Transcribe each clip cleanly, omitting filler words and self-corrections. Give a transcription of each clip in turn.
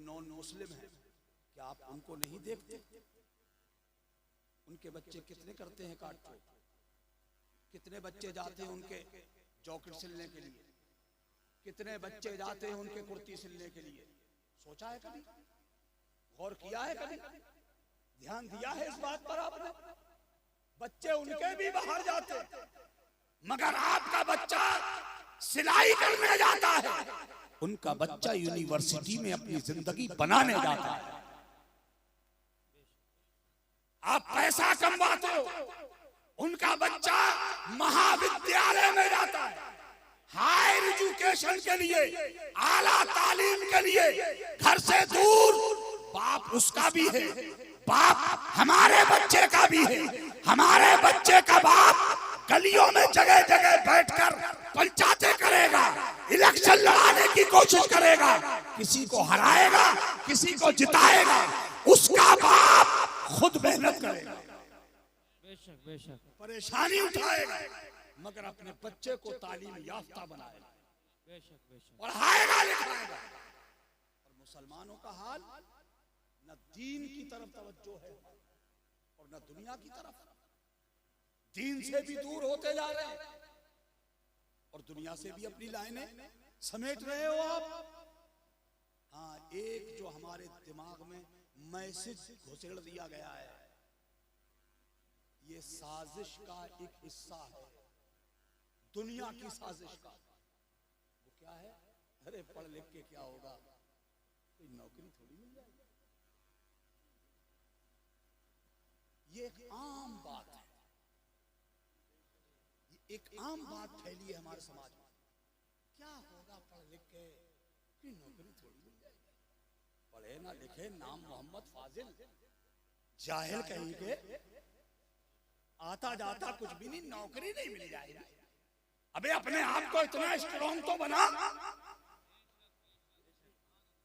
Non Muslim हैं, क्या आप उनको नहीं देखते? उनके बच्चे कितने करते हैं काट चोट, कितने बच्चे जाते हैं उनके जॉकेट सिलने के लिए, कितने बच्चे जाते हैं उनके कुर्ती सिलने के लिए? सोचा है कभी? गौर किया है कभी? ध्यान दिया है इस बात पर आपने? बच्चे उनके भी बाहर जाते, मगर आपका बच्चा सिलाई करने जाता है, उनका बच्चा यूनिवर्सिटी में अपनी जिंदगी बनाने जाता है। आप पैसा कमाते हो, उनका बच्चा महाविद्यालय में जाता है, हायर एजुकेशन के लिए, आला तालीम के लिए, घर से दूर। बाप उसका भी है, बाप हमारे बच्चे का भी है। हमारे बच्चे का बाप गलियों में जगह जगह बैठकर पंचायतें करेगा, इलेक्शन लड़ाने की कोशिश करेगा, किसी को हराएगा, किसी को जिताएगा। उसका बाप खुद मेहनत करेगा, बेशक बेशक परेशानी उठाएगा, मगर अपने बच्चे को तालीम याफ्ता बनाएगा, बेशक बेशक पढ़ाएगा लिखाएगा। और मुसलमानों का हाल, न दीन की तरफ तवज्जो है और न दुनिया की तरफ। दीन से भी दूर होते जा रहे हैं और दुनिया से भी अपनी लाइनें समेट रहे हो आप। हाँ, एक जो हमारे दिमाग में मैसेज घुसेड़ दिया गया है, ये साजिश का एक हिस्सा है, दुनिया की साजिश का। वो क्या है? अरे पढ़ लिख के क्या होगा, कोई नौकरी थोड़ी मिल जाएगी। ये एक आम बात है, ये एक आम बात फैली है हमारे समाज में। क्या होगा पढ़ लिख के, कोई नौकरी थोड़ी मिल जाएगी। पढ़े ना लिखे, नाम मोहम्मद फाजिल, जाहिल कहीं के, आता जाता कुछ भी नहीं, नौकरी नहीं मिल जाएगी। अबे अपने आप को इतना स्ट्रॉन्ग तो बना,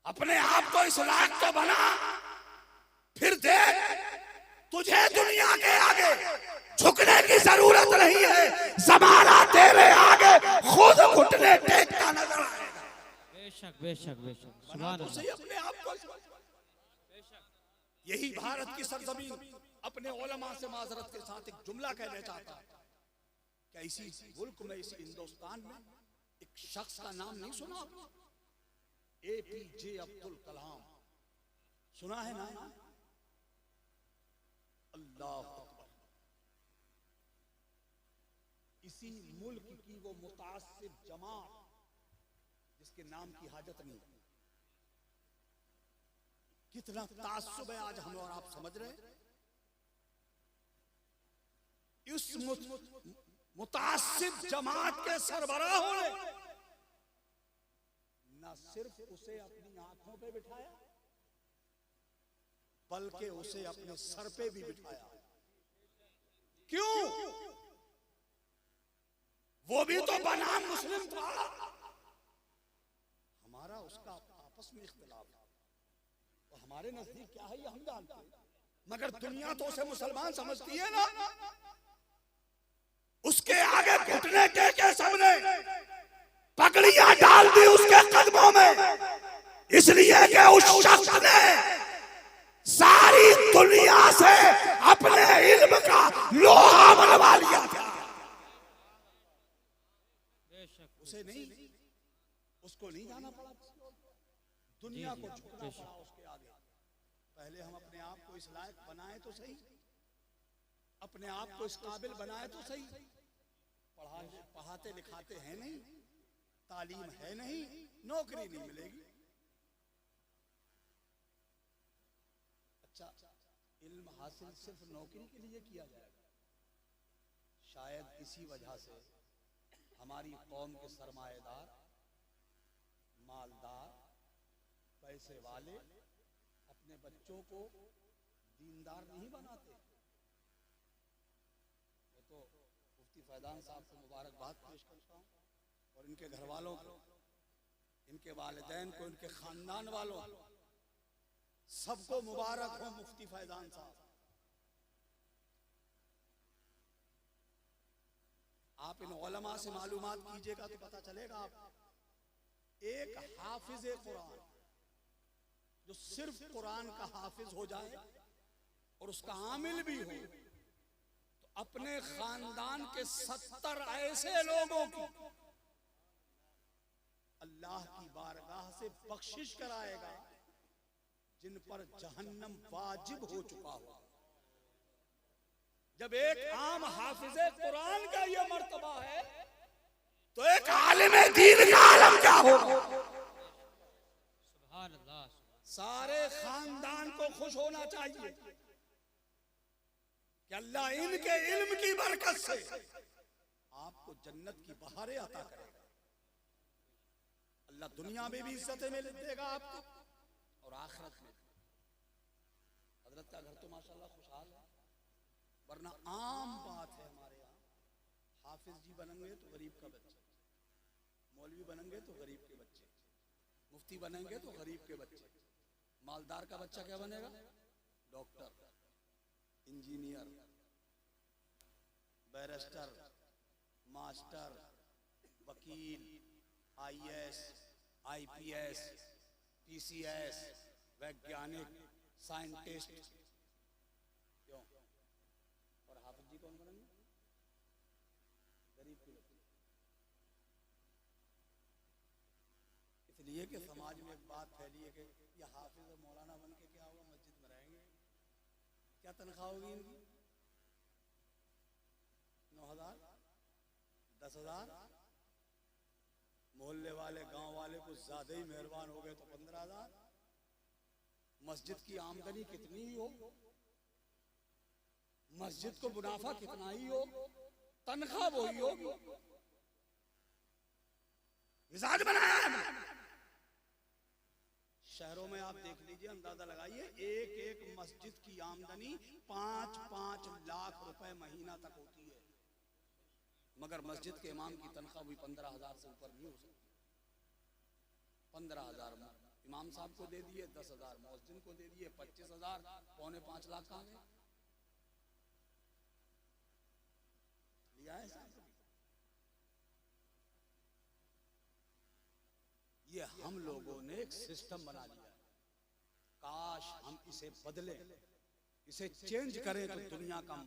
अपने आप को इस लायक तो बना, फिर देख तुझे दुनिया के आगे झुकने की जरूरत नहीं है। ज़माना तेरे आगे खुद घुटने टेकता नजर आएगा। बेशक बेशक बेशक बना तो सही अपने आप को। यही भारत की सरजमीन अपने उलमा से माजरत के साथ एक जुमला कहना चाहता है। क्या इसी मुल्क में, इस हिंदुस्तान में एक शख्स का नाम नहीं सुना आपने? APJ अब्दुल कलाम सुना है ना? अल्लाह अकबर। इसी मुल्क की वो मुतासिब जमात जिसके नाम की हाजत नहीं, कितना तासुब है आज हम और आप समझ रहे हैं। इस मुतासिब जमात के सरबराहों ने न सिर्फ उसे अपनी आंखों पे बिठाया, बल्कि उसे अपने सर पे भी बिठाया। क्यों? वो भी तो बनाम मुस्लिम था। हमारा उसका आपस में इख्तिलाफ था, तो हमारे नजदीक क्या है ये हम जानते हैं, मगर दुनिया तो उसे मुसलमान समझती है ना। उसके आगे घुटने टेके सबने, पगड़ियां डाल दी उसके कदमों में, इसलिए कि उस शख्स ने सारी दुनिया से अपने इल्म का लोहा मनवा लिया था। उसे नहीं, उसको नहीं जाना पड़ा, दुनिया को झुकना पड़ा उसके आगे। पहले हम अपने आप को इस लायक बनाए तो सही, अपने आप को इस काबिल बनाए तो सही। पढ़ाते लिखाते हैं नहीं, तालीम है नहीं, नौकरी नहीं मिलेगी। अच्छा, इल्म हासिल सिर्फ नौकरी के लिए किया जाएगा? शायद इसी वजह से हमारी कौम के सरमाएदार, मालदार, पैसे वाले अपने बच्चों को दीनदार नहीं बनाते। मैं तो मुफ्ती फैजान साहब को मुबारकबाद पेश करता हूँ और इनके घर वालों को, इनके वालिदैन को, इनके खानदान वालों को, सबको मुबारक हो मुफ्ती फैजान साहब। आप इन उलमा से मालूमात कीजिएगा तो पता चलेगा। आप एक हाफिज कुरान, जो सिर्फ कुरान का हाफिज हो जाए और उसका आमिल भी हो, तो अपने खानदान के 70 ऐसे लोगों की अल्लाह की बारगाह से बख्शिश कराएगा जिन पर जहन्नम वाजिब हो चुका हो। जब एक आम हाफिज़े कुरान का ये मर्तबा है, तो एक आलिम दीन का आलम क्या होगा। सुभान अल्लाह। सारे खानदान को खुश होना चाहिए कि अल्लाह इनके इल्म की बरकत से आपको जन्नत की बहारें अता करेगा। अल्लाह दुनिया में भी इज्जत में देगा आपको और आखिरत में। हजरत का घर तो माशाल्लाह खुशहाल है, वरना आम बात है हमारे यहाँ, हाफिज जी बनेंगे तो गरीब का बच्चा, मौलवी बनेंगे तो गरीब के बच्चे, मुफ्ती बनेंगे तो गरीब के बच्चे, मालदार का बच्चा क्या बनेगा? डॉक्टर, इंजीनियर, बैरिस्टर, मास्टर, वकील, आईएएस, आईपीएस, पीसीएस, वैज्ञानिक, साइंटिस्ट। क्यों? और हाफिज जी कौन बनेंगे? गरीब के बच्चे। इसलिए कि समाज में एक बात फैली है कि ये हाफिज और मौलाना बन के क्या होगा, मस्जिद में रहेंगे, क्या तनख्वाह होगी इनकी? 9,000, 10,000। मोहल्ले वाले, गांव वाले कुछ ज्यादा ही मेहरबान हो गए तो 15,000। मस्जिद की आमदनी कितनी ही हो, मस्जिद को मुनाफा कितना ही हो, तनख्वाह वही होगी। मिजाज बनाया है। शहरों में आप देख लीजिए, अंदाजा लगाइए, एक एक मस्जिद की आमदनी 5-5 लाख रुपए महीना तक होती है, मगर मस्जिद के इमाम की तनख्वाह भी 15,000 से ऊपर नहीं हो सकती। 15,000 इमाम साहब को दे दिए, 10,000 मौज़िन को दे दिए, 25,000, 4.25 लाख कहाँ गए? लिया है साहब। ये हम लोगों ने एक सिस्टम बना लिया, काश हम इसे बदलें, इसे चेंज करें तो दुनिया का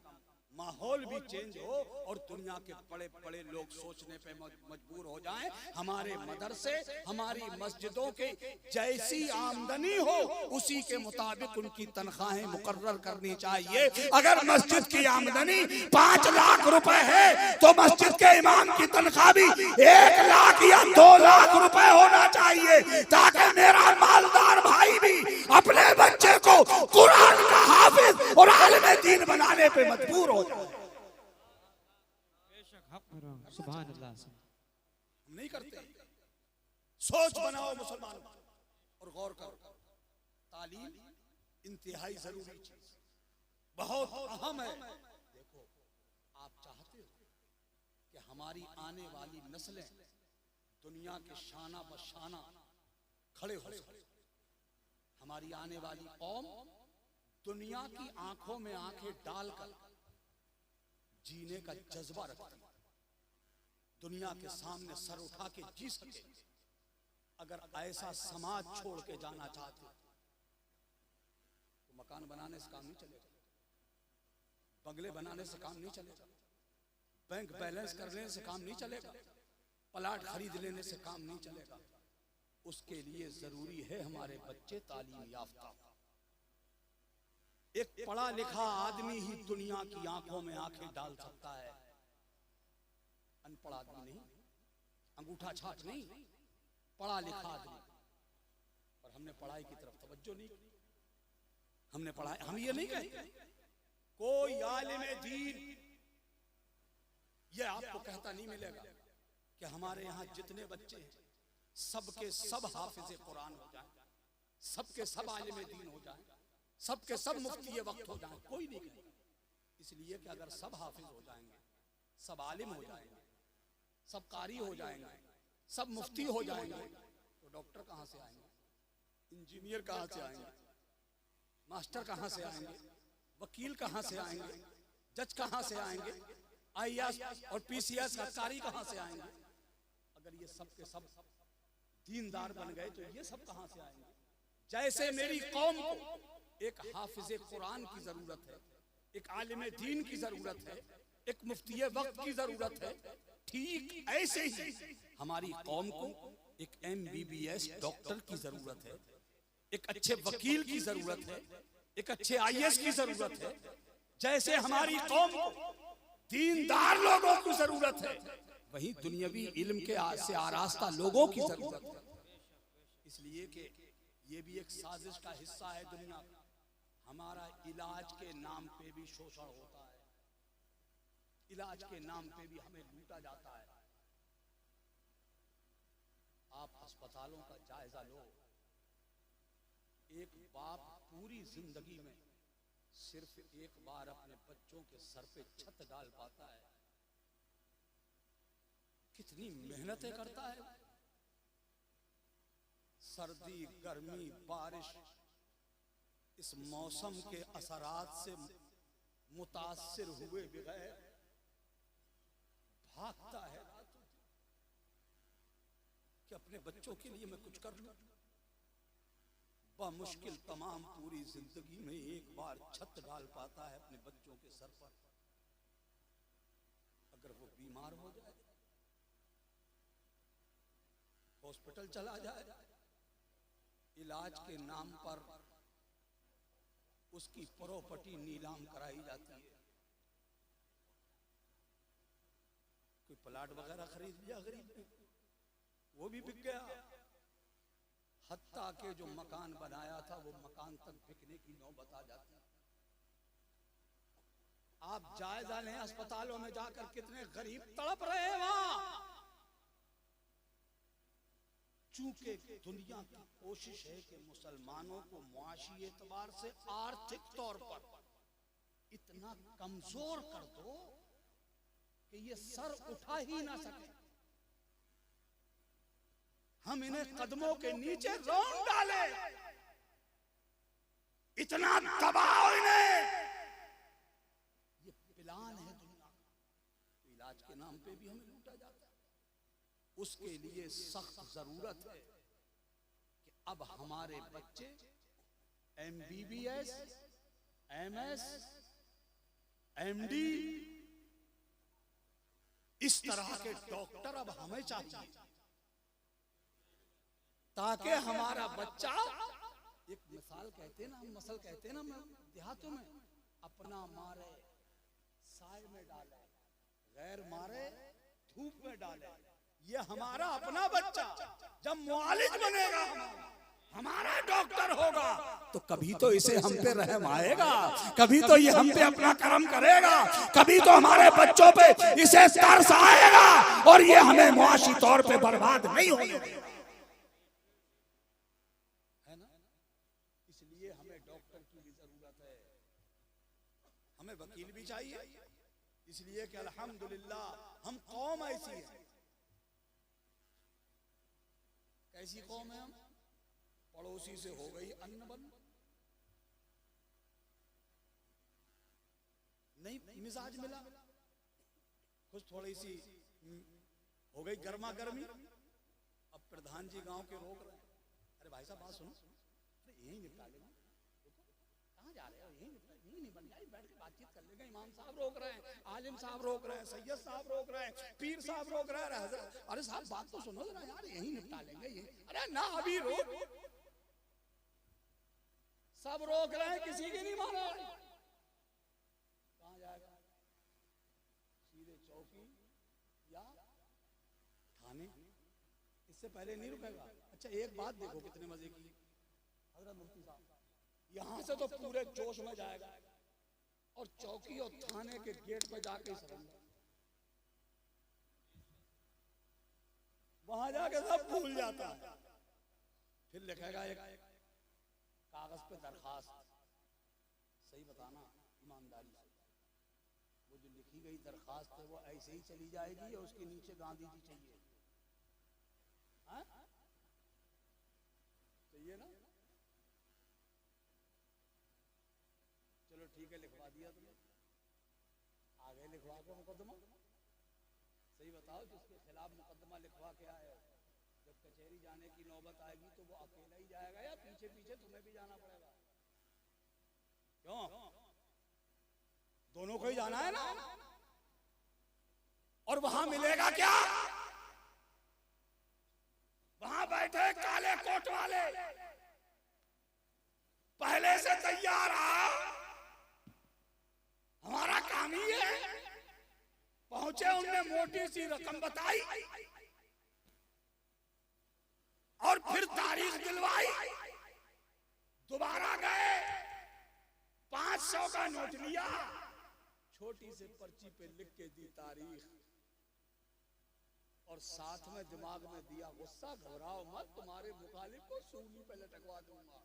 माहौल भी चेंज हो और दुनिया के बड़े बड़े लोग सोचने पे मजबूर हो जाएं। हमारे मदरसे, हमारी मस्जिदों के जैसी आमदनी हो उसी के मुताबिक उनकी तनख्वाहें मुकर्रर करनी चाहिए। अगर मस्जिद की आमदनी 5 लाख रुपए है तो मस्जिद के इमाम की तनख्वाह भी 1 लाख या 2 लाख रुपए होना चाहिए, ताकि मेरा मालदार भाई भी अपने बच्चे को कुरान का हाफिज और आलिम दीन बनाने पे मजबूर हो। सुभान अल्लाह। हम नहीं करते। सोच बनाओ मुसलमान और गौर करो, तालीम इंतहाई जरूरी चीज, बहुत अहम है। देखो, आप चाहते हो कि हमारी आने वाली नस्लें दुनिया के शाना बशाना खड़े हो सके, हमारी आने वाली कौम दुनिया की आंखों में आंखें डालकर जीने का जज्बा रखती है, दुनिया के सामने सर उठा के जी सके। अगर ऐसा समाज छोड़ के जाना चाहते तो मकान बनाने से काम नहीं चलेगा, बंगले बनाने से काम नहीं चलेगा, बैंक बैलेंस करने से काम नहीं चलेगा, प्लाट खरीद लेने से काम नहीं चलेगा। उसके लिए जरूरी है हमारे बच्चे तालीम याफ्ता। एक पढ़ा लिखा आदमी ही दुनिया की आंखों में आंखें डाल सकता है, अनपढ़ आदमी नहीं, अंगूठा छाट नहीं, पढ़ा लिखा आदमी। और हमने पढ़ाई की तरफ तवज्जो नहीं की। हमने पढ़ाई, हम ये नहीं कहते कोई आलिम दीन ये आपको कहता नहीं मिलेगा कि हमारे यहाँ जितने बच्चे हैं सबके सब हाफिज़े कुरान हो जाए, सबके सब आलिम दीन हो जाए, सबके सब मुफ्ती वक्त हो जाए, कोई नहीं कहेगा। इसलिए कि अगर सब हाफिज हो जाएंगे, सब आलिम हो जाएंगे, सब कारी हो जाएंगे, सब मुफ्ती हो जाएंगे, तो डॉक्टर कहाँ से आएंगे, इंजीनियर कहाँ से आएंगे, मास्टर कहाँ से आएंगे, वकील कहाँ से आएंगे, जज कहाँ से आएंगे, आईएएस और पीसीएस अधिकारी कहाँ से आएंगे। अगर ये सब के सब दीनदार बन गए तो ये सब कहाँ से आएंगे। जैसे मेरी कौम को एक हाफिज कुरान की जरूरत है, एक आलिम दीन की जरूरत है, एक मुफ्ती वक्त की जरूरत है, ठीक ऐसे ही हमारी कौम को एक MBBS डॉक्टर की जरूरत है, एक अच्छे वकील की जरूरत है, एक अच्छे IAS की जरूरत है। जैसे हमारी कौम को दीनदार लोगों की जरूरत है, वहीं दुनियावी इल्म के से आरास्ता लोगों की जरूरत है। इसलिए कि ये भी एक साजिश का हिस्सा है दुनिया का। हमारा इलाज के नाम पे भी शोषण होता है, इलाज के नाम पे भी हमें लूटा जाता है। आप अस्पतालों का जायजा लो। एक बाप पूरी जिंदगी में सिर्फ एक बार अपने बच्चों के सर पे छत डाल पाता है। कितनी मेहनतें करता है। सर्दी, गर्मी, बारिश, इस मौसम के असरात से मुतासिर हुए बगैर भागता है कि अपने बच्चों के लिए मैं कुछ कर लूं। मुश्किल तमाम पूरी जिंदगी में एक बार छत डाल पाता है अपने बच्चों के सर पर। अगर वो बीमार हो जाए, हॉस्पिटल चला जाए, इलाज के नाम पर उसकी प्रॉपर्टी नीलाम कराई जाती है। कोई प्लाट वगैरह खरीद लिया गरीब ने, वो भी बिक गया। हत्ता के जो मकान बनाया था वो मकान तक बिकने की नौबत आ जाती। आप जायजा लें अस्पतालों में जाकर कितने गरीब तड़प रहे हैं वहां। चूंकि दुनिया की कोशिश है कि मुसलमानों को मुआशी एतबार से आर्थिक तौर पर इतना कमजोर कर दो कि ये सर उठा ही ना सके, हम इन्हें कदमों के नीचे रौंद डाले, इतना दबाओ इन्हें। ये प्लान है दुनिया का। तो इलाज के नाम पे भी हमें लूटा जाता है। उसके लिए सख्त जरूरत है कि अब हमारे बच्चे MBBS, MS, MD इस तरह के डॉक्टर अब हमें चाहिए, ताकि हमारा बच्चा, एक मिसाल कहते ना, हम मसल कहते ना देहातों में, अपना मारे साए में डाले, गैर मारे धूप में डाले। ये हमारा अपना बच्चा जब मुआलिज बनेगा, हमारा डॉक्टर होगा, तो कभी तो इसे हम पे रहम आएगा, कभी तो ये हम पे अपना करम करेगा, कभी तो हमारे बच्चों पे इसे तरस आएगा और ये हमें मुआशी तौर पे बर्बाद नहीं होने देगा। है ना? इसलिए हमें डॉक्टर की भी जरूरत है, हमें वकील भी चाहिए। इसलिए कि अल्हम्दुलिल्लाह हम कौम ऐसी है। कैसी कौम है हम? पड़ोसी से हो गई अन्न बंद, नहीं मिजाज मिला, कुछ थोड़ी सी हो गई गर्मा गर्मी। अब प्रधान जी गांव के रोक रहे हैं, अरे भाई साहब बात सुनो, अरे यही निपटा लेंगे, कहाँ जा रहे हो, यही नहीं बन जाए, बैठ के बातचीत कर लेंगे। इमाम साहब रोक रहे हैं, आलिम साहब रोक रहे हैं, सैयद साहब रोक रहे हैं, पीर साहब रोक रहे हैं, अरे साहब बात तो सुनो जरा यार, यही निपटा लेंगे ये। अरे ना अभी रोक, सब रोक रहे हैं, किसी की नहीं माना। कहाँ जाएगा? सीधे चौकी या थाने, इससे पहले नहीं रुकेगा। अच्छा एक बात देखो कितने मजे की, हजरत मुफ्ती साहब यहां से तो पूरे जोश में जाएगा और चौकी और थाने के गेट पे जाके सरेंडर, वहां जाके सब भूल जाता है। फिर लिखेगा एक कागज पे दरखास्त, सही बताना ईमानदारी से, वो जो लिखी गई दरखास्त है वो ऐसे ही चली जाएगी या उसके नीचे गांधी जी चाहिए? चाहिए ना? चलो ठीक है, लिखवा दिया तुमने, आगे लिखवा के मुकदमा। सही बताओ, जिसके खिलाफ मुकदमा लिखवा के आए, जब कचहरी जाने की नौबत आएगी तो वो अकेला ही जाएगा या पीछे पीछे तुम्हें भी जाना पड़ेगा। क्यों? दोनों को ही जाना है ना। और वहां मिलेगा क्या? वहां बैठे काले कोट वाले, पहले से तैयार आ, हमारा काम ही है। पहुंचे, उनने मोटी सी रकम बताई और फिर तारीख दिलवाई। दोबारा गए, 500 का नोट लिया, छोटी से पर्ची पे लिख के दी तारीख, और साथ में दिमाग में दिया, गुस्सा घबराओ मत, तुम्हारे मुखालिफ को सूली पे लटकवा दूंगा।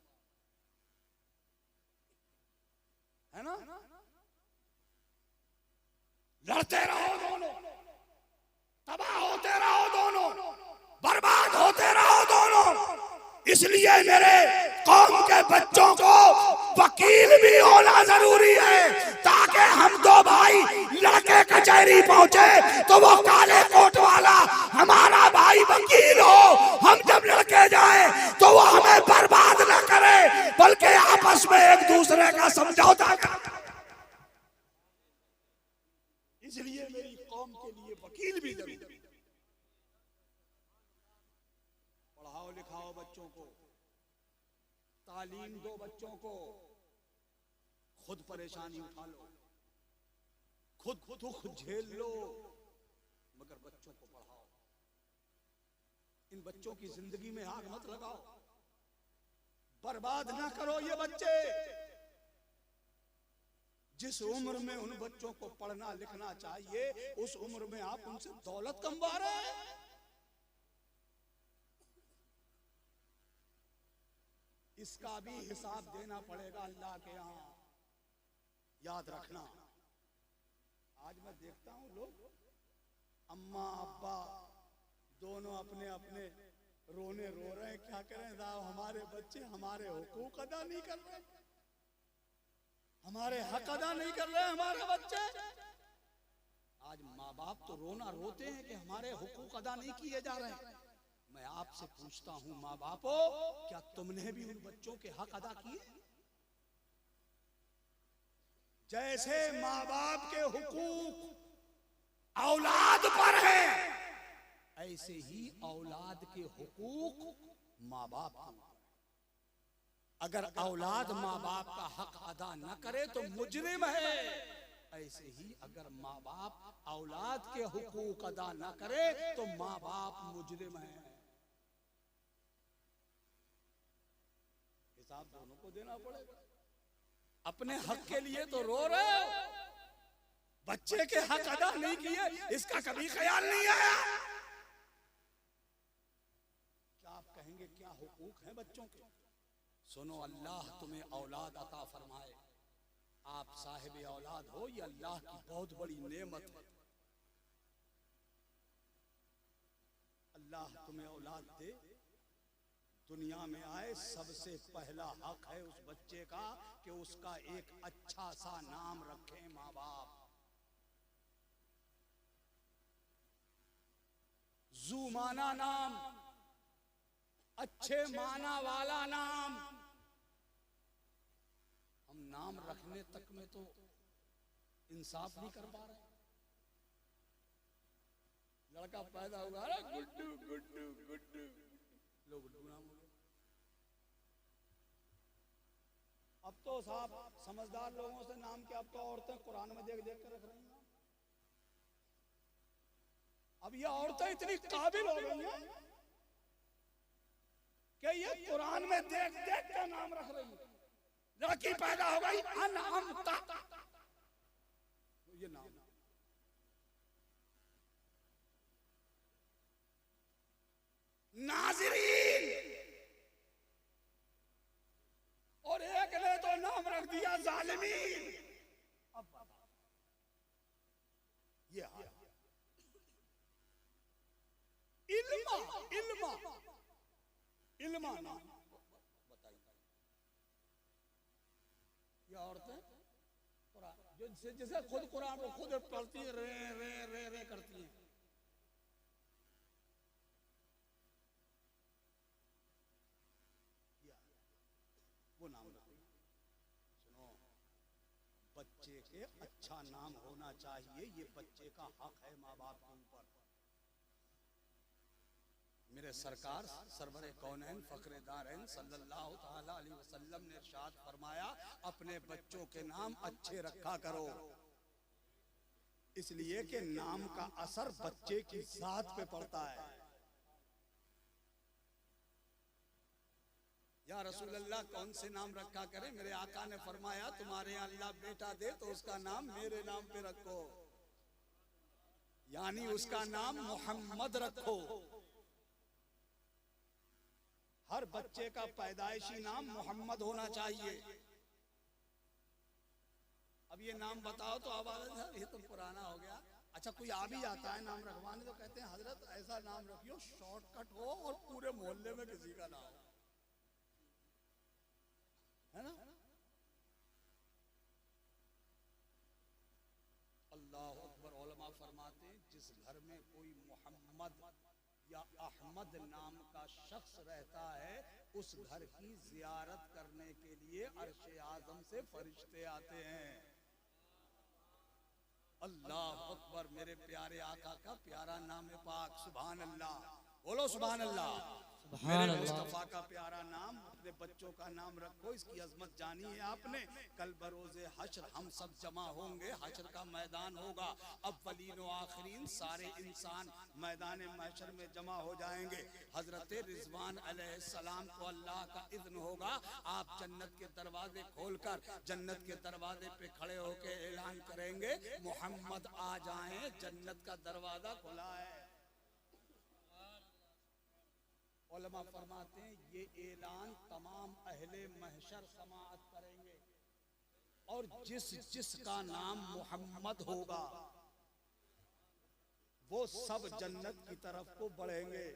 है ना? लड़ते रहो दोनों, तबाह होते रहो दोनों, बर्बाद होते रहो दोनों। इसलिए मेरे कौम के बच्चों को वकील भी होना जरूरी है, ताकि हम दो भाई लड़के कचहरी पहुंचे तो वो काले कोट वाला हमारा भाई वकील हो। हम जब लड़के जाए तो वो हमें बर्बाद न करे, बल्कि आपस में एक दूसरे का समझौता करे। इसलिए मेरी कौम के लिए वकील भी जरूरी है। पढ़ाओ लिखाओ बच्चों को, तालीम दो बच्चों को, खुद परेशानी उठा लो, खुद दुख झेल लो, मगर बच्चों को पढ़ाओ। इन बच्चों की जिंदगी में आग मत लगाओ, बर्बाद ना करो ये बच्चे। जिस उम्र में उन बच्चों को पढ़ना लिखना चाहिए, उस उम्र में आप उनसे दौलत कमवा रहे हैं। इसका भी हिसाब देना पड़ेगा अल्लाह के यहाँ, याद रखना। आज मैं देखता हूँ लोग, अम्मा अब्बा दोनों अपने अपने रोने रो रहे हैं। क्या करें साहब, हमारे बच्चे हमारे हुकूक अदा नहीं कर रहे, हमारे हक अदा नहीं कर रहे हमारे बच्चे। आज माँ बाप तो रोना रोते हैं कि हमारे हुकूक अदा नहीं किए जा रहे हैं। मैं आपसे पूछता हूं माँ बापों, क्या तुमने भी उन बच्चों के हक अदा किए? जैसे माँ बाप के हुकूक औलाद पर है, ऐसे ही औलाद के हुकूक माँ बाप पर। अगर औलाद माँ बाप का हक अदा न करे तो मुजरिम है। ऐसे ही अगर माँ बाप औलाद के हुकूक अदा न करे तो माँ बाप मुजरिम है। हिसाब दोनों को देना पड़ेगा। अपने हक के लिए तो रो रहे हो, बच्चे के हक अदा नहीं किए, इसका कभी ख्याल नहीं आया। क्या आप कहेंगे क्या हुकूक है बच्चों के? सुनो, अल्लाह तुम्हें औलाद अता फरमाए, आप साहिब औलाद हो, ये अल्लाह की बहुत बड़ी नेमत है। अल्लाह तुम्हें औलाद दे, दुनिया में आए, सबसे पहला हक है उस बच्चे का कि उसका एक अच्छा सा नाम रखें माँ बाप। जू माना नाम, अच्छे माना वाला नाम। हम नाम रखने तक में तो इंसाफ नहीं कर पा रहे। लड़का पैदा होगा, अरे गुड्डू गुड्डू गुड्डू, लोग गुड्डू नाम हो। अब तो साहब समझदार लोगों से नाम के, अब तो औरतें कुरान में देख देख कर रख रही हैं। अब ये औरतें इतनी काबिल हो गई हैं कि ये कुरान में देख देख कर नाम रख रही है। लड़की पैदा हो गई, अनअमता, ये नाम। नाज़रीन, और एक ने तो नाम रख दिया जालिमीन। ये इल्मा इल्मा इल्मा नाम बताइए। ये औरतें जिसे खुद कुरान को खुद पढ़ती है, रे रे रे रे करती हैं। वो नाम रखो। सुनो, बच्चे के अच्छा नाम होना चाहिए, ये बच्चे का हक है माँ बाप के ऊपर। मेरे सरकार सरवरे कौनैन फखरे दारैन सल्लल्लाहु ताला अलैहि वसल्लम ने इरशाद फरमाया, अपने बच्चों के नाम अच्छे रखा करो, इसलिए कि नाम का असर बच्चे की जात पे पड़ता है। या रसूल अल्लाह, कौन से नाम रखा करें? मेरे आका ने फरमाया, तुम्हारे यहाँ अल्लाह बेटा दे तो उसका नाम मेरे नाम पे रखो, यानी उसका नाम मोहम्मद रखो। हर बच्चे का पैदाइशी नाम मोहम्मद होना चाहिए। अब ये नाम बताओ तो आवाज ये तो पुराना हो गया। अच्छा, कोई आ भी जाता है नाम रखवाने तो कहते हैं हजरत ऐसा नाम रखियो शॉर्टकट हो और पूरे मोहल्ले में किसी का ना हो, है ना? अल्लाह अकबर। उलमा फरमाते हैं, जिस घर में कोई मोहम्मद या अहमद नाम का शख्स रहता है, उस घर की जियारत करने के लिए अर्श आज़म से फरिश्ते आते हैं। अल्लाह अकबर। मेरे प्यारे आका का प्यारा नाम पाक, सुभान अल्लाह, बोलो सुभान अल्लाह। मेरे मुस्तफा का प्यारा नाम, अपने बच्चों का नाम रखो, इसकी अजमत जानी है आपने। कल बरोज़े हश्र हम सब जमा होंगे, हश्र का मैदान होगा, अव्वलीन व आखिरीन सारे इंसान मैदान महशर में जमा हो जाएंगे। हजरत रिजवान अलैहिस्सलाम को अल्लाह का इज़्न होगा, आप जन्नत के दरवाजे खोलकर जन्नत के दरवाजे पे खड़े होकर ऐलान करेंगे, मोहम्मद आ जाएं, जन्नत का दरवाजा खुला है। उलमा फरमाते हैं, ये ऐलान तमाम अहले महशर समाअत करेंगे, और जिसका नाम मोहम्मद होगा वो सब जन्नत की तरफ को बढ़ेंगे,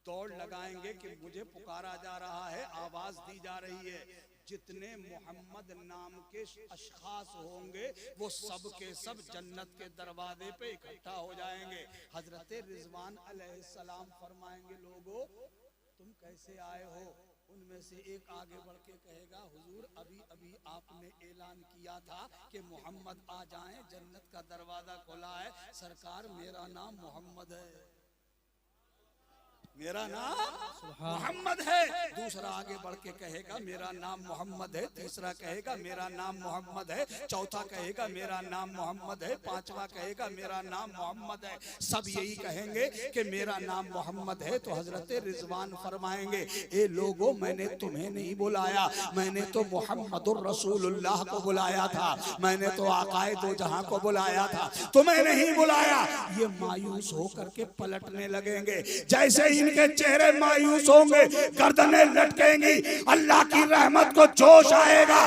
दौड़ लगाएंगे कि मुझे पुकारा जा रहा है, आवाज दी जा रही है। जितने मोहम्मद नाम के अशखास होंगे वो सब के सब जन्नत के दरवाजे पे इकट्ठा हो जाएंगे। हजरत रिजवान अलैहिस्सलाम फरमाएंगे, लोगों तुम कैसे आए हो? उनमें से एक आगे बढ़ के कहेगा, हुजूर अभी अभी आपने ऐलान किया था कि मोहम्मद आ जाएं, जन्नत का दरवाजा खुला है। सरकार, मेरा नाम मोहम्मद है, मेरा नाम मोहम्मद है। दूसरा आगे बढ़ के कहेगा, मेरा नाम मोहम्मद है। तीसरा कहेगा, मेरा नाम मोहम्मद है। चौथा कहेगा, मेरा नाम मोहम्मद है। पांचवा कहेगा, मेरा नाम मोहम्मद है। सब यही कहेंगे कि मेरा नाम मोहम्मद है। तो हजरत रिजवान फरमाएंगे, ए लोगों, मैंने तुम्हें नहीं बुलाया, मैंने तो मोहम्मदुर रसूलुल्लाह को बुलाया था, मैंने तो आकाए दो जहां को बुलाया था, तुम्हें नहीं बुलाया। ये मायूस होकर के पलटने लगेंगे। जैसे ही इनके चेहरे मायूस होंगे, गर्दनें लटकेंगी, अल्लाह की रहमत को जोश आएगा,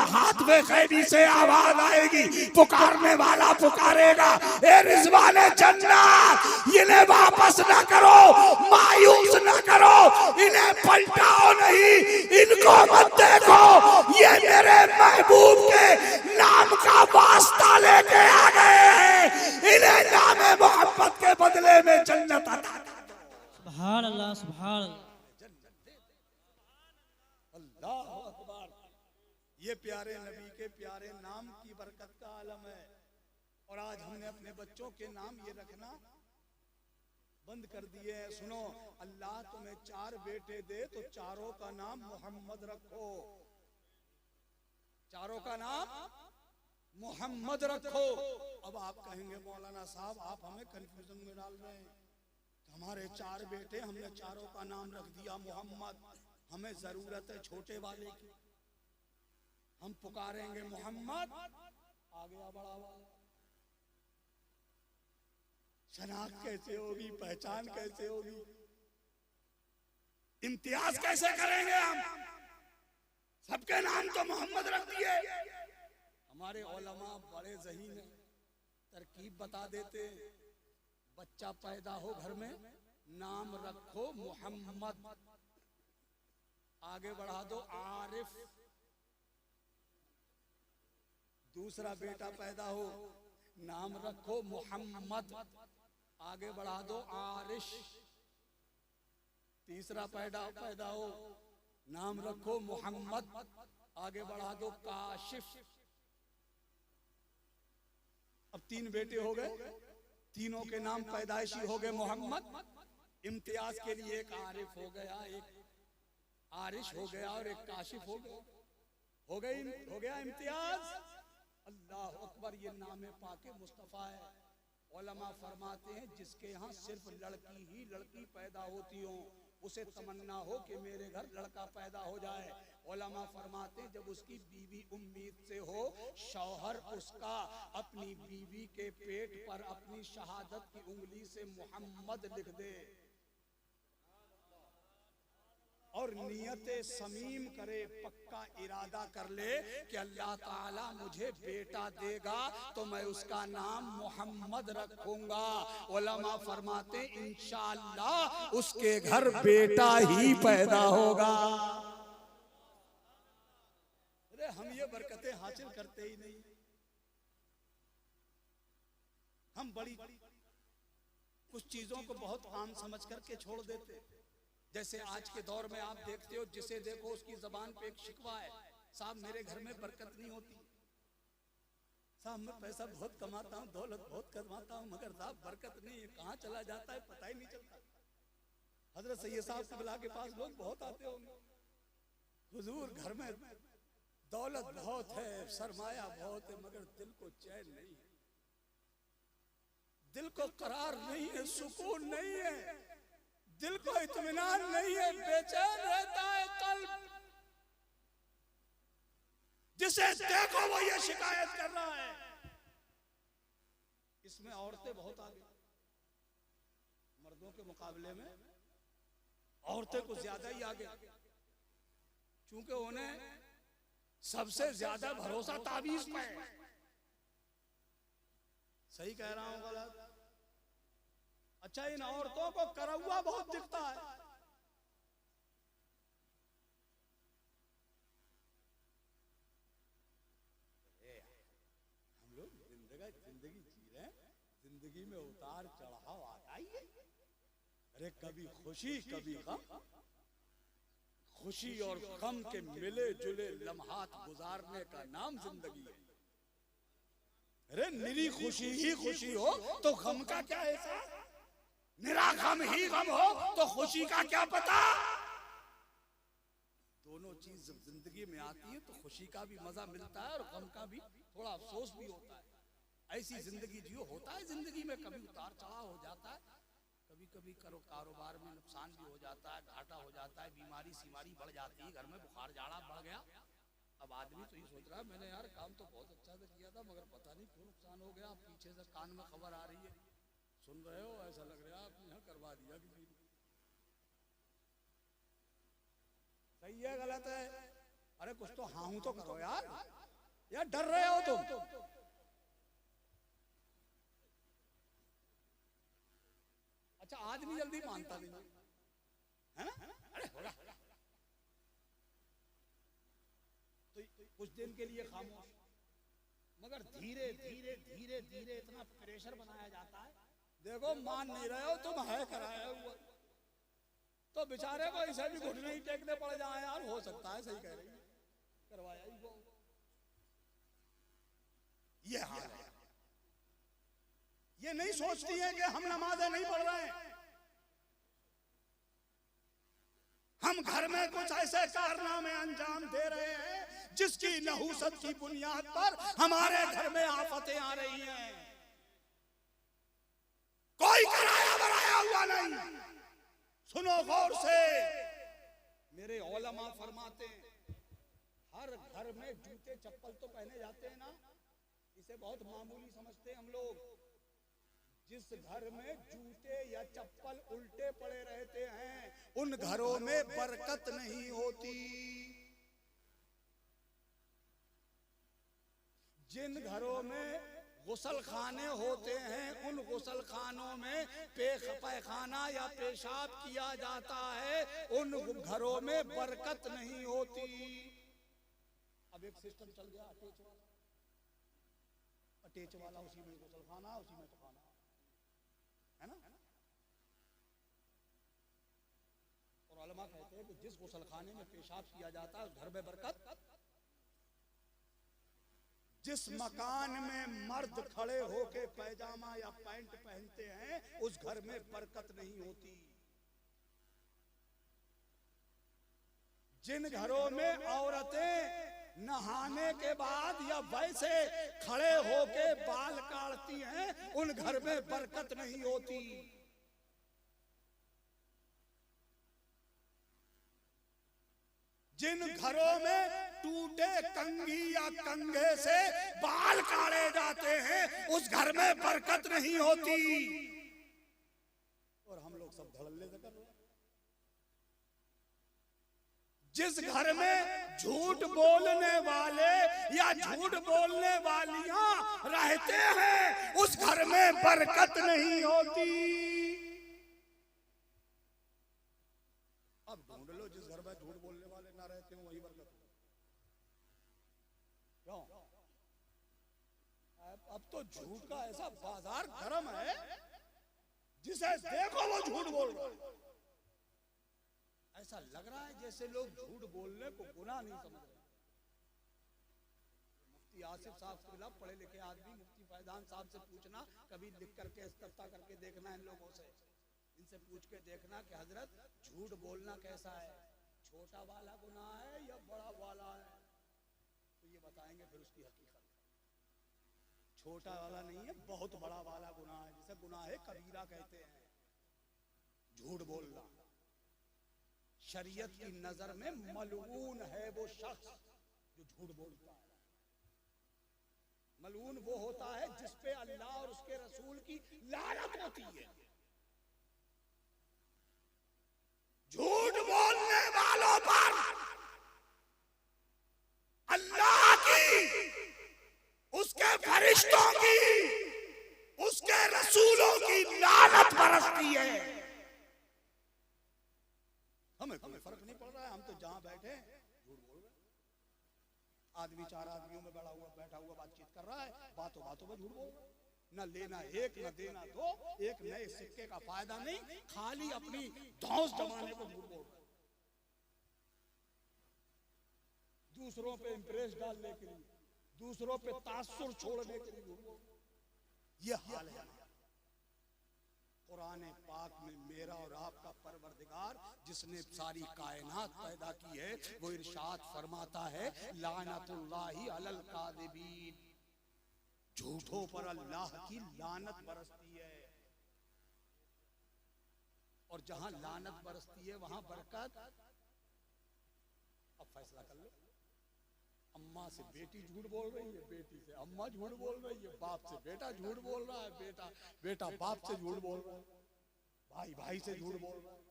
हाथ में खैबी से आवाज आएगी, पुकारने वाला पुकारेगा, ए रिजवाने जन्नत, इन्हें वापस ना करो, मायूस ना करो, इन्हें पलटाओ नहीं, इनको मत देखो, ये मेरे महबूब के नाम का वास्ता लेके आ गए हैं, इन्हें नाम मोहम्मद के बदले में जन्नत अता। सुभान अल्लाह, सुभान अल्लाह अकबर। ये प्यारे नबी के प्यारे नाम की बरकत का आलम है। और आज हमने अपने बच्चों के नाम ये रखना बंद कर दिए हैं। सुनो, अल्लाह तुम्हें 4 बेटे दे तो चारों का नाम मोहम्मद रखो, चारों का नाम मोहम्मद रखो। अब आप कहेंगे, मौलाना साहब आप हमें कंफ्यूजन में डाल रहे हैं, हमारे 4 बेटे, हमने चारों का नाम रख दिया मोहम्मद, हमें जरूरत है छोटे वाले की, हम पुकारेंगे मोहम्मद, आ गया बड़ा वाला। शनाख्त कैसे होगी, पहचान कैसे होगी, इम्तियाज कैसे करेंगे हम? सबके नाम तो मोहम्मद रख दिए। हमारे उलमा बड़े ज़हीन हैं, तरकीब बता देते, बच्चा पैदा हो घर में, नाम रखो मोहम्मद, आगे बढ़ा दो आरिफ। दूसरा बेटा पैदा हो, नाम रखो मोहम्मद, आगे बढ़ा दो आरिश। तीसरा पैदा हो, नाम रखो मोहम्मद, आगे बढ़ा दो काशिफ। अब 3 बेटे हो गए, तीनों के नाम पैदाइशी हो गए मोहम्मद। इम्तियाज के लिए एक आरिफ हो गया, एक आरिश हो गया और एक काशिफ हो गया। हो गया इम्तियाज। अल्लाह अकबर, ये नाम पाके मुस्तफ़ा है। उलमा फरमाते हैं जिसके यहाँ सिर्फ लड़की ही लड़की पैदा होती हो, उसे तमन्ना हो कि मेरे घर लड़का पैदा हो जाए। उलमा फरमाते हैं जब उसकी बीवी उम्मीद से हो, शौहर उसका अपनी बीवी के पेट पर अपनी शहादत की उंगली से मोहम्मद लिख दे और नियत समीम करे, पक्का इरादा कर ले कि अल्लाह ताला मुझे बेटा देगा तो मैं उसका नाम मोहम्मद रखूंगा। उलमा फरमाते इंशाअल्लाह उसके घर बेटा ही पैदा होगा। अरे हम ये बरकतें हासिल करते ही नहीं, हम बड़ी कुछ चीजों को बहुत आम समझ करके छोड़ देते। जैसे आज के दौर में आप देखते हो, जिसे देखो उसकी जबान पे एक शिकवा है, साहब मेरे घर में बरकत नहीं होती, साहब मैं पैसा बहुत कमाता हूँ, दौलत बहुत कमाता हूँ, मगर साहब बरकत नहीं है, कहाँ चला जाता है पता ही नहीं चलता। हजरत सैयद साहब क़िबला के पास लोग बहुत आते होंगे, हुजूर घर में दौलत बहुत है, सरमाया बहुत है, मगर दिल को चैन नहीं है, दिल को करार नहीं है, सुकून नहीं है, दिल को इत्मीनान नहीं है, बेचैन रहता है कल्ब। जिसे देखो वो ये शिकायत कर रहा है। इसमें औरतें बहुत आगे, मर्दों के मुकाबले में औरतें कुछ ज्यादा ही आगे, क्योंकि उन्हें सबसे ज्यादा भरोसा ताबीज पे है। सही कह रहा हूं गलत? अच्छा, इन औरतों को करौआ बहुत दिखता है। हम लोग जिंदगी जी रहे हैं, जिंदगी में उतार चढ़ाव आता ही है। अरे कभी खुशी कभी गम, खुशी और गम के मिले जुले लम्हात गुजारने का नाम जिंदगी है। अरे निरी खुशी ही खुशी हो तो गम का क्या ऐसा, निरा गम ही गम हो तो खुशी का क्या पता। दोनों चीज जब जिंदगी में आती है तो खुशी का भी मजा मिलता है और गम का भी थोड़ा अफसोस भी होता है। ऐसी जिंदगी जियो, होता है जिंदगी में कभी उतार चढ़ाव हो जाता है, कभी कभी कारोबार में नुकसान भी हो जाता है, घाटा हो जाता है, बीमारी सीमारी बढ़ जाती है, घर में बुखार जाड़ा बढ़ गया। अब आदमी तो ये सोच रहा है मैंने यार काम तो बहुत अच्छा से किया था, मगर पता नहीं क्यों नुकसान हो गया। पीछे से कान में खबर आ रही है, सुन रहे हो, ऐसा लग रहा है आपने यहाँ करवा दिया किसी ने। सही है गलत है? अरे कुछ तो हाँ हूं तो करो यार, यार डर रहे हो तुम। अच्छा, आदमी जल्दी मानता नहीं है ना? अरे होगा तो कुछ दिन के लिए खामोश, मगर धीरे धीरे धीरे धीरे इतना प्रेशर बनाया जाता है। देखो मान नहीं रहे हो तुम, है कराया हुआ तो बेचारे को ऐसे भी घुटने ही टेकने पड़ जाए यार, हो सकता है। सही कह रही है, करवाया ही वो। ये हाल है। ये नहीं सोचती है कि हम नमाज़ें नहीं पढ़ रहे हैं, हम घर में कुछ ऐसे कारनामे अंजाम दे रहे हैं जिसकी नहूसत की बुनियाद पर हमारे घर में आफतें आ रही हैं। कोई कराया बनाया हुआ नहीं। सुनो गौर से, मेरे उलमा फरमाते हैं हर घर में जूते चप्पल तो पहने जाते हैं ना, इसे बहुत मामूली समझते हैं हम लोग। जिस घर में जूते या चप्पल उल्टे पड़े रहते हैं उन घरों में बरकत नहीं होती। जिन घरों में गुसल खाने होते हैं उन गुसल खानों में पैखाना या पेशाब किया जाता है, उन घरों में बरकत नहीं होती। अब एक सिस्टम चल गया अटैच वाला, उसी में गुसल खाना, उसी में पकाना, है ना? और उलमा कहते हैं कि जिस गुसलखाने में पेशाब किया जाता है उस घर में बरकत, जिस मकान में मर्द खड़े होके पैजामा या पैंट पहनते हैं उस घर में बरकत नहीं होती। जिन घरों में औरतें नहाने के बाद या वैसे खड़े होके बाल काटती हैं उन घर में बरकत नहीं होती। जिन घरों में टूटे कंघी या कंघे से बाल काटे जाते हैं उस घर में बरकत नहीं होती। और हम लोग सब धड़ल्ले से कर रहे हैं। जिस घर में झूठ बोलने वाले या झूठ बोलने वालियां रहते हैं उस घर में बरकत नहीं होती। अब ढूंढ लो जिस घर में झूठ बोलने वाले ना रहते हो वही बरकत हो। क्यों? अब तो झूठ का ऐसा बाजार गर्म है, जिसे देखो वो झूठ बोल रहा है। ऐसा लग रहा है जैसे लोग झूठ बोलने को गुनाह नहीं समझ रहे। मुफ्ती आसिफ साहब के खिलाफ पढ़े लिखे आदमी मुफ्ती फैजान साहब से पूछना, कभी लिख करके इस्तफ्ता करके देखना इन लोगों से, इनसे पूछ के देखना कि हजरत झूठ बोलना कैसा है, छोटा वाला गुनाह है या बड़ा वाला है, तो ये बताएंगे फिर उसकी हकीकत। छोटा वाला नहीं है, बहुत बड़ा वाला गुनाह है, जिसे गुनाह कबीरा कहते हैं झूठ बोलना। शरीयत की नजर में मलऊन है वो शख्स जो झूठ बोलता है। मलऊन वो होता है जिसपे अल्लाह और उसके रसूल की लानत होती है। झूठ बोलने वालों पर अल्लाह की, उसके फरिश्तों की, उसके रसूलों की लानत बरसती है। हमें कोई फर्क नहीं पड़ रहा है, हम तो जहां बैठे झूठ बोल रहे। आदमी चार आदमियों में बैठा हुआ बातचीत कर रहा है, बातों बातों में झूठ बोल रहा है। न लेना एक न देना दो, एक नए सिक्के का फायदा नहीं, खाली अपनी धौंस जमाने को झूठ बोल रहा है। दूसरों पे इंप्रेस डालने के लिए, दूसरों पे तासुर छोड़ने के लिए झूठ बोल रहा है। ये हाल है। कुरान पाक में मेरा और आपका परवरदिगार जिसने सारी कायनात पैदा की है वो इरशाद फरमाता है लानतुल्लाहि अलल काज़िबीन, झूठों पर अल्लाह की लानत बरसती है। और जहां लानत बरसती है वहां बरकत। अब फैसला कर लो। अम्मा से बेटी झूठ बोल रही है, बेटी से अम्मा झूठ बोल रही है, बाप से बेटा झूठ बोल रहा है, बेटा बाप से झूठ बोल रहा है, भाई भाई से झूठ बोल रहा है।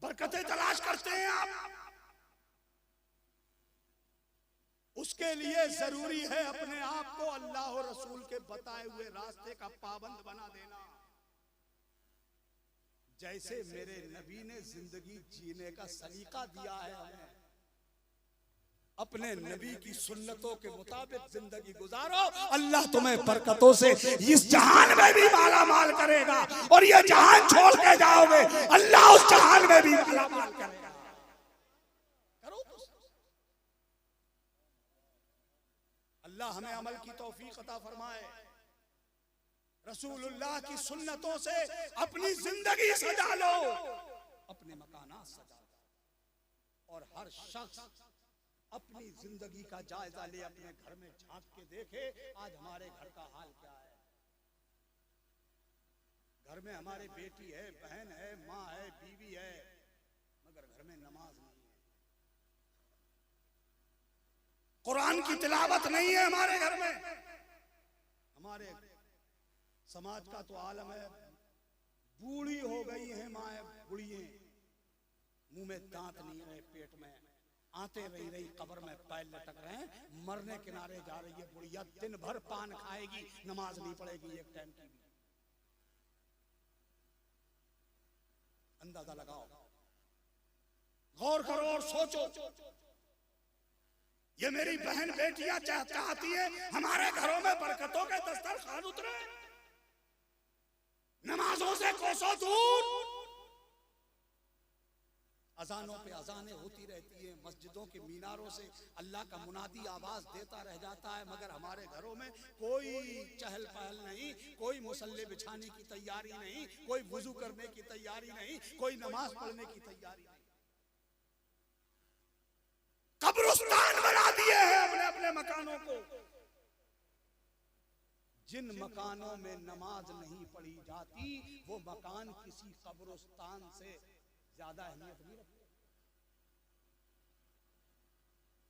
बरकतें तलाश करते हैं आप, उसके लिए जरूरी है अपने आप को अल्लाह और रसूल के बताए हुए रास्ते का पाबंद बना देना। जैसे मेरे नबी ने जिंदगी जीने का सलीका दिया है हमें, अपने नबी की सुन्नतों के मुताबिक जिंदगी गुजारो, अल्लाह तुम्हें बरकतों से इस जहान में भी माला माल करेगा, और ये जहान छोड़ के जाओगे अल्लाह उस जहान में भी माला माल करेगा। अल्लाह हमें अमल की तौफीक अता फरमाए, रसूलुल्लाह की सुन्नतों से अपनी जिंदगी सजा लो, अपने मकानात सजा लो। और हर शख्स अपनी जिंदगी का जायजा ले, अपने घर में झांक के देखे आज हमारे घर का हाल क्या है। घर में हमारे बेटी है, बहन है, माँ है, बीवी है, मगर घर में नमाज नहीं है, कुरान की तिलावत नहीं है हमारे घर में। हमारे समाज का तो आलम है, बूढ़ी हो गई है माए, बुढ़िए मुंह में दांत नहीं रहे, पेट में आते रही कब्र में पैर लटक रहे हैं, मरने किनारे जा रही है बुढ़िया, दिन भर पान खाएगी, नमाज नहीं पढ़ेगी एक टाइम की भी। अंदाजा लगाओ, गौर करो और सोचो। ये मेरी बहन बेटियां चाहती है हमारे घरों में बरकतों के दस्तरखान उतरे, नमाजों से कोसों दूर। अजानों पे अजानें होती रहती है, मस्जिदों के मीनारों से अल्लाह का मुनादी आवाज देता रह जाता है, मगर हमारे घरों में कोई चहल पहल नहीं, कोई मुसल्ले बिछाने की तैयारी नहीं, कोई वुजू करने की तैयारी नहीं, कोई नमाज पढ़ने की तैयारी नहीं। कब्रिस्तान बना दिए हैं अपने अपने मकानों को। जिन मकानों में नमाज नहीं पढ़ी जाती वो मकान किसी कब्रिस्तान से ज्यादा अहमियत नहीं रखते।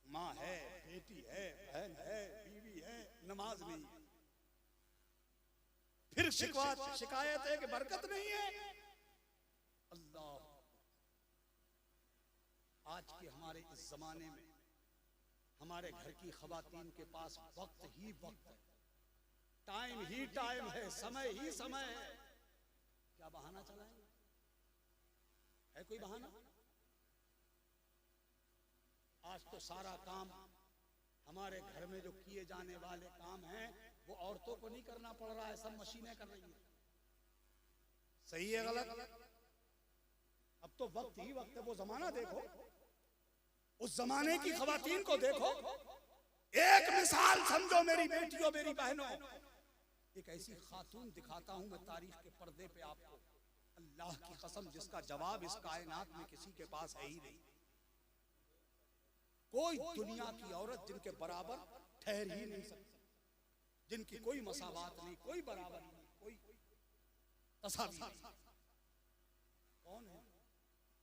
माँ है, बेटी है, बहन है, बीवी है, नमाज नहीं है, फिर शिकायत है कि बरकत नहीं है। अल्लाह, आज के हमारे इस जमाने में हमारे घर की खवातीन के पास वक्त ही वक्त है, टाइम ही टाइम है, समय ही समय है। क्या बहाना चलाएंगे? है कोई बहाना? आज तो सारा काम हमारे घर में जो किए जाने वाले काम हैं वो औरतों को नहीं करना पड़ रहा है, सब मशीनें कर रही हैं। सही है गलत? अब तो वक्त ही वक्त है। वो जमाना देखो, उस जमाने की खवातीन को देखो। एक मिसाल समझो मेरी बेटियों, मेरी बहनों, एक ऐसी खातून दिखाता हूं मैं तारीख के पर्दे पे आपको, अल्लाह की कसम, जिसका जवाब इस कायनात में किसी के पास है ही नहीं। कोई दुनिया की औरत जिनके बराबर ठहर ही नहीं सकती, जिनकी कोई मसावात नहीं, कोई बराबर नहीं, कोई तसावी नहीं। कौन है?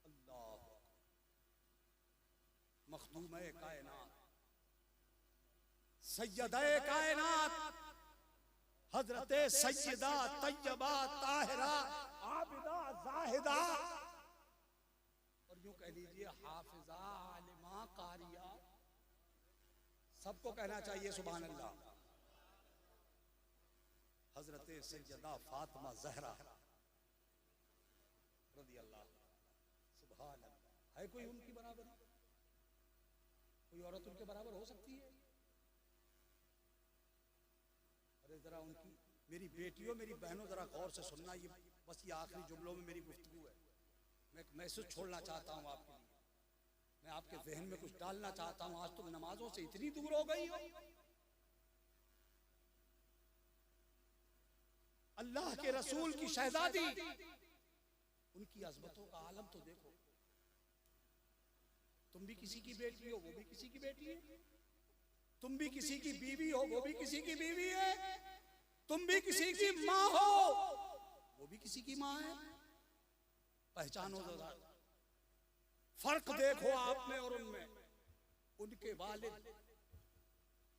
अल्लाह, मखदूम-ए कायनात, सैयदा-ए कायनात, हजरत सैयदा तैयबा ताहिरा आबिदा जाहिदा, और यूं कह लीजिए हाफिजा आलिमा कारिया, सबको कहना चाहिए सुभान अल्लाह। हजरत सैयदा फातिमा ज़हरा रज़ी अल्लाह, सुभान अल्लाह। है कोई उनकी बराबरी? कोई औरत उनके बराबर हो सकती है? अरे जरा उनकी, मेरी बेटियों, मेरी बहनों, जरा गौर से सुनना। ये बस ये आखिरी जुमलों में मेरी गुफ्तगू है। मैं एक मैसेज छोड़ना चाहता हूँ आपके लिए, मैं आपके जहन में कुछ डालना चाहता हूँ। आज तुम नमाजों से इतनी दूर हो गई हो। अल्लाह के रसूल की शहजादी, उनकी अजमतों का आलम तो देखो। तुम भी किसी की बेटी हो, वो भी किसी की बेटी है। तुम भी किसी की बीवी हो, वो भी किसी की बीवी है। तुम भी किसी की माँ हो, वो भी किसी की माँ है। पहचानो जरा, फर्क देखो आप में और उनमें। उनके वालिद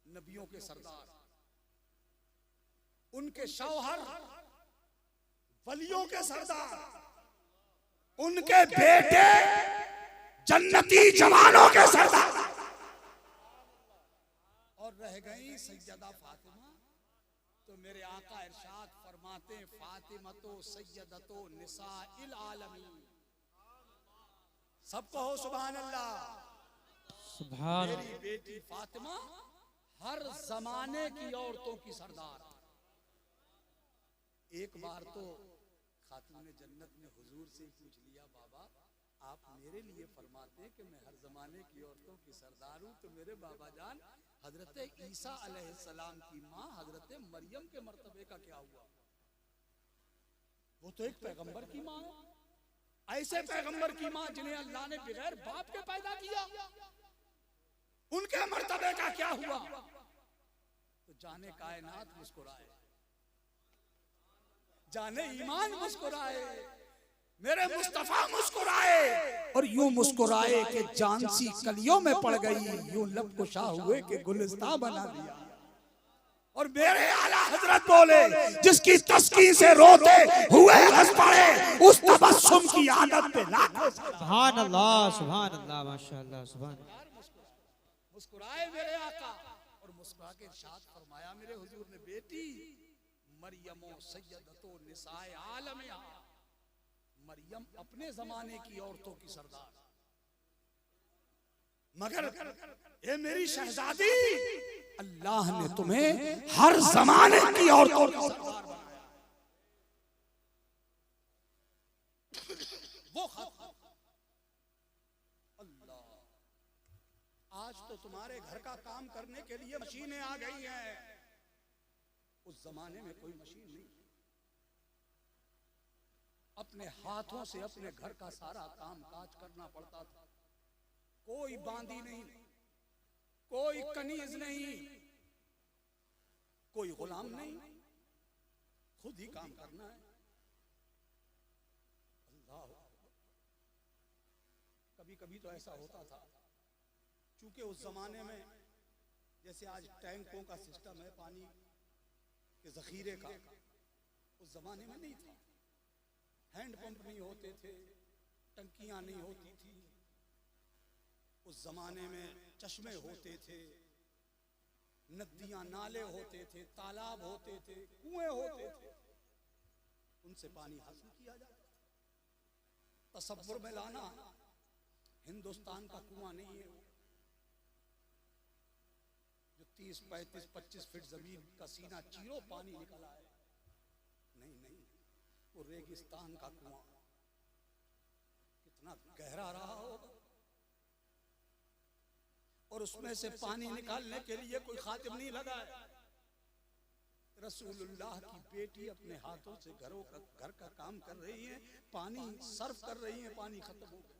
नबियों के सरदार, उनके शौहर वलियों के सरदार, उनके बेटे जन्नती जवानों के सरदार। और रह गई सैयदा फातिमा, तो मेरे आका इरशाद फरमाते, फातिमा तो सैयदतो निसाइल आलमीन। सब कहो सुभान अल्लाह। सुभान। मेरी बेटी फातिमा हर जमाने की औरतों की सरदार। एक बार तो खातून जन्नत ने हुजूर से पूछ लिया, बाबा आप मेरे लिए फरमाते हैं कि मैं हर जमाने की औरतों की सरदार हूँ, तो मेरे बाबा जान हजरत ईसा अलैहिस्सलाम की माँ हजरत मरियम के मर्तबे का क्या हुआ? वो तो एक पैगंबर की माँ है। ऐसे पैगंबर की माँ जिन्हें अल्लाह ने बगैर बाप के पैदा किया, उनके मर्तबे का क्या हुआ? तो जाने कायनात मुस्कुराए, जाने ईमान मुस्कुराए, मेरे मुस्तफा मुस्कुराए, और यूं मुस्कुराए कि जान सी कलियों में पड़ गई, यूं लब कुशा हुए कि गुलिस्तां बना दिया। और मेरे आला हजरत बोले, जिसकी तस्कीन से रोते हुए हंस पड़े, उस तबस्सुम की आदत पे लाखों सुभान अल्लाह, सुभान अल्लाह, माशाअल्लाह, सुभान। मुस्कुराए मेरे आका, और मुस्कुरा के इरशाद फरमाया मेरे हुजूर ने, बेटी मरियमो सैयदतो निसाए आलमिया, मरियम अपने जमाने की औरतों की सरदार। मगर ये मेरी शहजादी, अल्लाह ने तुम्हें हर जमाने की औरतों का सरदार बनाया। वो अल्लाह, आज तो तुम्हारे घर का काम करने के लिए मशीनें आ गई हैं, उस जमाने में कोई मशीन नहीं। अपने हाथों से अपने घर का सारा काम काज करना पड़ता था। कोई बांदी नहीं, कोई कनीज नहीं, कोई गुलाम नहीं, खुद ही काम करना है। अल्लाह, कभी कभी तो ऐसा होता था, चूंकि उस जमाने में जैसे आज टैंकों का सिस्टम है पानी के जखीरे का, उस जमाने में नहीं था। हैंडपंप नहीं होते थे, टंकियां नहीं होती थी। उस जमाने में चश्मे होते थे, नदियां नाले होते थे, तालाब होते थे, कुएं होते थे, उनसे पानी हासिल किया जाता था। तसव्वुर में लाना, हिंदुस्तान का कुआं नहीं है जो 30, 35, 25 फीट जमीन का सीना चीरो पानी निकला है। नहीं नहीं, वो रेगिस्तान का कुआं कितना गहरा रहा होगा, और उसमें से पानी निकालने के लिए कोई खातिम नहीं लगा है। रसूलुल्लाह की बेटी अपने हाथों से घर का काम कर रही है, पानी सर्व कर रही है, पानी खत्म हो गया।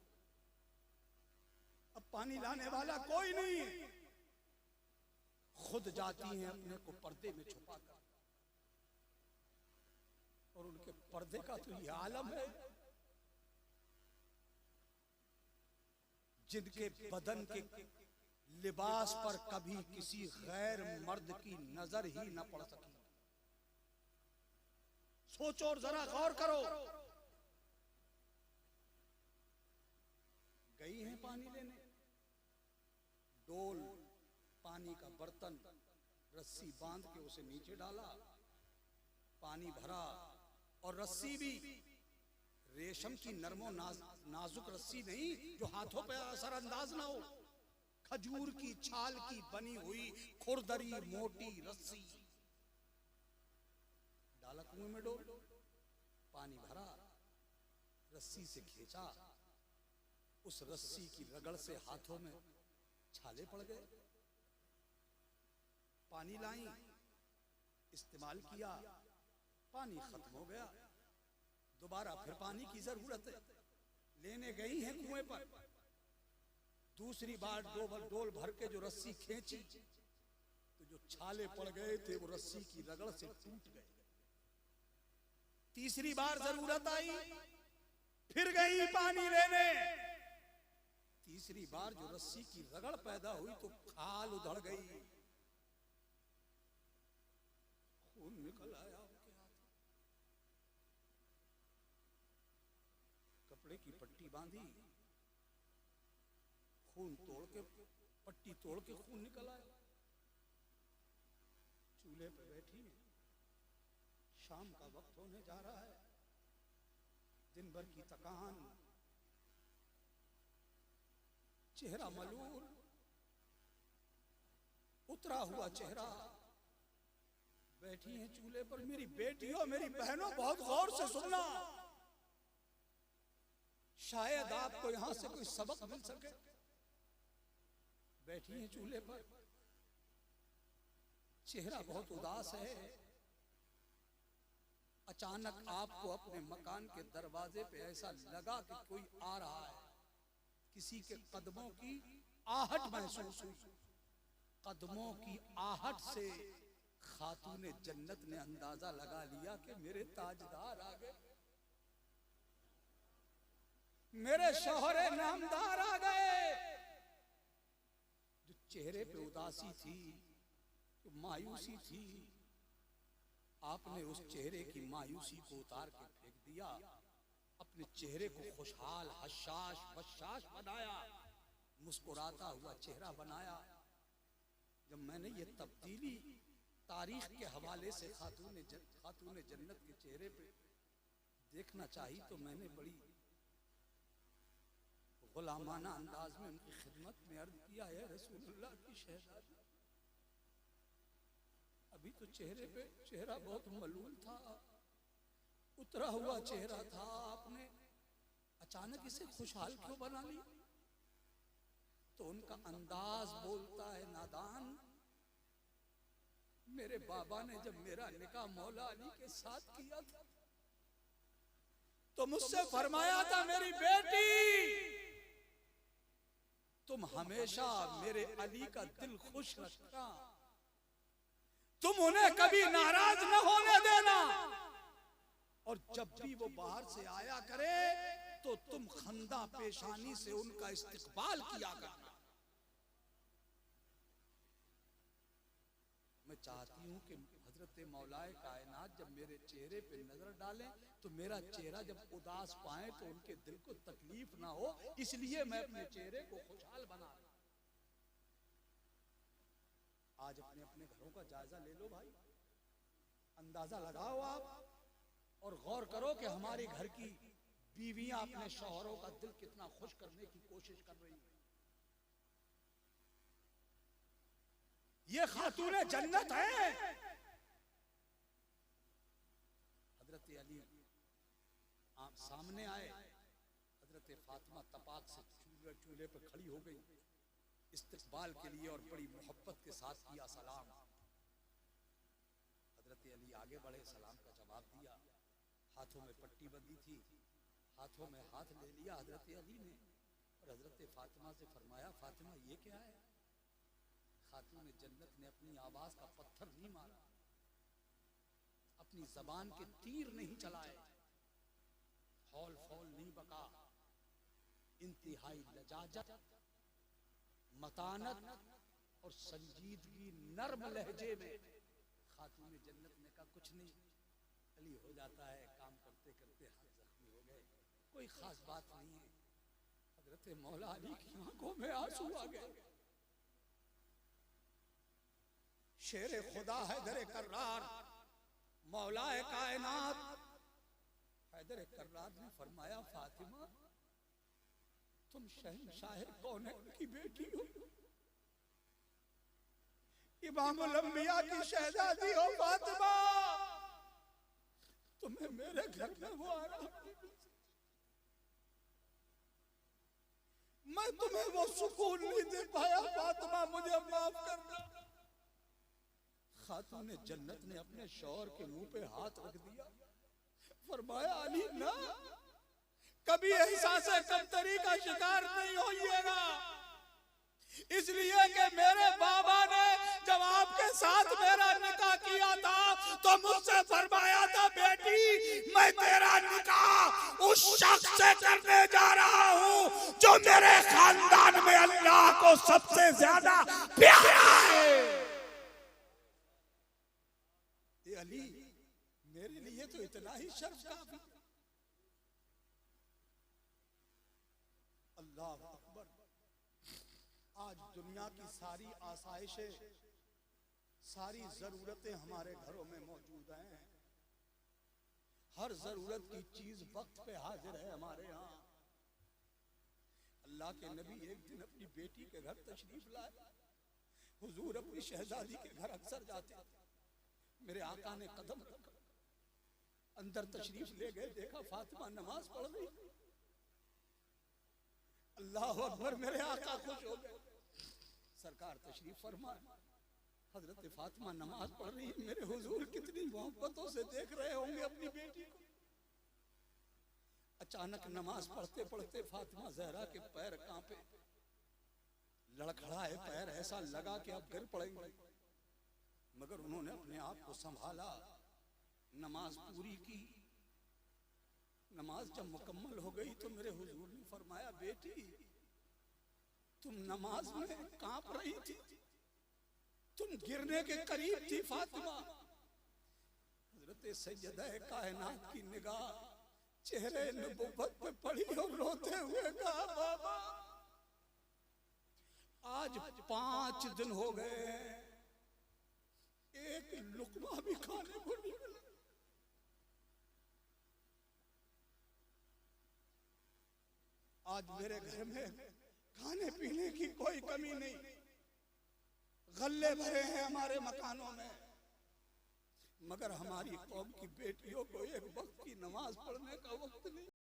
अब पानी लाने वाला कोई नहीं है, खुद जाती हैं अपने को पर्दे में छुपाकर, और उनके पर्दे का तो ये आलम है, जिनके बदन के लिबास पर कभी किसी गैर मर्द की नजर ही न पड़ सकी। सोचो और जरा गौर करो। गई हैं पानी लेने, डोल, पानी का बर्तन, रस्सी बांध के उसे नीचे डाला, पानी भरा, और रस्सी भी रेशम की नरमो नाजुक रस्सी नहीं जो हाथों पे असरअंदाज ना हो, खजूर की छाल की बनी हुई खुरदरी मोटी रस्सी डाला कुएं में, डोल, पानी भरा, रस्सी से खींचा, उस रस्सी की रगड़ से हाथों में छाले पड़ गए। पानी लाई, इस्तेमाल किया, पानी खत्म हो गया, दोबारा फिर पानी की जरूरत है, लेने गई है कुएं पर, दूसरी बार डोल भर के जो रस्सी खींची तो जो छाले पड़ गए थे वो रस्सी की रगड़ से टूट गए। तीसरी बार जरूरत आई, फिर गई पानी लेने, तीसरी बार जो रस्सी की रगड़ पैदा हुई तो खाल उधड़ गई, खून निकल आया उनके हाथ, कपड़े की पट्टी बांधी, खून तोड़ के, पट्टी तोड़ के खून निकल आया। चूल्हे पर बैठी है, शाम का वक्त होने जा रहा है, दिन भर की थकान, चेहरा मलूल, उतरा हुआ चेहरा, बैठी है चूल्हे पर। मेरी बेटियों, मेरी बहनों, बहुत गौर से सुनना, शायद आपको यहां से कोई सबक मिल सके। बैठी है चूल्हे पर, चेहरा बहुत उदास है। अचानक आपको अपने मकान के दरवाजे पे ऐसा लगा कि कोई आ रहा है, किसी के कदमों की आहट महसूस हुई। कदमों की आहट से खातूने जन्नत ने अंदाजा लगा लिया कि मेरे ताजदार आ गए, मेरे शौहरे नामदार आ गए। जो चेहरे पे उदासी थी, जो मायूसी थी, आपने उस चेहरे की मायूसी को उतार के फेंक दिया, अपने चेहरे को खुशहाल, हशाश बशाश बनाया, मुस्कुराता हुआ चेहरा बनाया। जब मैंने ये तब्दीली तारीख के हवाले से खातूने जन्नत के चेहरे पे देखना चाहिए तो मैंने बड़ी गुलामाना अंदाज में उनकी खिदमत में अर्ज किया है, रसूलुल्लाह की शहजादी, अभी तो चेहरे पे चेहरा बहुत मलूल था, उतरा हुआ चेहरा था, आपने अचानक इसे खुशहाल क्यों बना लिया? तो उनका अंदाज बोलता है, नादान, मेरे बाबा ने जब मेरा निकाह मौला अली के साथ किया था तो मुझसे फरमाया था, मेरी बेटी तुम हमेशा मेरे अली का दिल खुश रखना, तुम उन्हें कभी नाराज न होने देना, और जब भी वो बाहर से आया करे तो तुम खंदा पेशानी से उनका इस्तकबाल किया करना। मैं चाहती हूं कि हजरत मौलाए कायनात जब मेरे चेहरे पे नजर डालें तो मेरा चेहरा जब उदास पाए तो उनके दिल को तकलीफ ना हो, इसलिए मैं अपने चेहरे को खुशहाल बना रहा। आज अपने अपने घरों का जायजा ले लो भाई, अंदाजा लगाओ आप और गौर करो कि हमारे घर की बीवियां अपने शौहरों का दिल कितना खुश करने की कोशिश कर रही है। ये खातूने जन्नत है। हजरत अली आप सामने आए, हजरत फातिमा तपाक से चूल्हे पर खड़ी हो गई इस्तकबाल के लिए और बड़ी मोहब्बत के साथ किया सलाम। हजरत अली आगे बढ़े, सलाम का जवाब दिया, हाथों में पट्टी बंधी थी, हाथों में हाथ ले लिया हजरत अली ने और हजरत फातिमा से फरमाया, फातिमा ये क्या है? खातून जन्नत ने अपनी आवाज का पत्थर नहीं मारा, अपनी जबान के तीर नहीं चलाए, हौल फौल नहीं बका, इंतहाई लजाजत, मतानत और संजीदगी नर्म लहजे में खातून जन्नत ने कहा, कुछ नहीं, अली हो जाता है, काम करते करते हाथ जख्मी हो गए, कोई खास बात नहीं है। हजरत मौला अली की आंखों में आंसू आ गए। शेर खुदा हैदर कर्रार, मौलाए कायनात हैदर कर्रार ने फरमाया, फातिमा तुम शहंशाह कौनैन की बेटी हो, इमामुल अंबिया की शहजादी हो फातिमा, तुम्हें मेरे घर में वो आराम नहीं मिल सकता, मैं तुम्हें वो सुकून नहीं दे पाया, फातिमा मुझे माफ करना। खातून जन्नत ने अपने शौहर के मुंह पे हाथ रख दिया, फरमाया, अली ना कभी एहसास कमतरी का शिकार नहीं होइएगा, इसलिए कि मेरे बाबा ने जब आपके साथ मेरा निकाह किया था तो मुझसे फरमाया था, बेटी मैं तेरा निकाह उस शख्स से करने जा रहा हूं जो मेरे खानदान में अल्लाह को सबसे ज्यादा प्यारा है। अली मेरे लिए तो इतना ही शर्फ काफी। अल्लाह अकबर। आज दुनिया की सारी आसाइशें, सारी जरूरतें हमारे घरों में मौजूद हैं, हर जरूरत की चीज वक्त पे हाजिर है हमारे यहाँ। अल्लाह के नबी एक दिन अपनी बेटी के घर तशरीफ लाए। हुजूर अपनी शहजादी के घर अक्सर जाते। मेरे आका ने कदम रखा, अंदर तशरीफ ले गए, देखा फातिमा नमाज पढ़ रही। अल्लाह अकबर, मेरे आका खुश हो गए। सरकार तशरीफ फरमाए, हजरत फातिमा नमाज पढ़ रही, मेरे हुजूर कितनी मोहब्बतों से देख रहे होंगे अपनी बेटी को। अचानक नमाज पढ़ते पढ़ते फातिमा जहरा के पैर कांपे, लड़खड़ाए पैर, ऐसा लगा कि अब गिर पड़ेंगे, मगर उन्होंने अपने आप को संभाला, नमाज पूरी की। नमाज जब मुकम्मल हो गई तो मेरे हुजूर ने फरमाया, बेटी तुम नमाज में कांप रही थी, तुम गिरने के करीब थी फातिमा। हजरत सैयदा कायनात की निगाह चेहरे नबुव्वत पे पड़ी और रोते हुए कहा, बाबा आज 5 दिन हो गए, एक लुकमा भी खाने को नहीं मिला। आज आज मेरे घर में खाने पीने की कोई कमी नहीं, गल्ले भरे हैं हमारे मकानों में, मगर हमारी कौम की बेटियों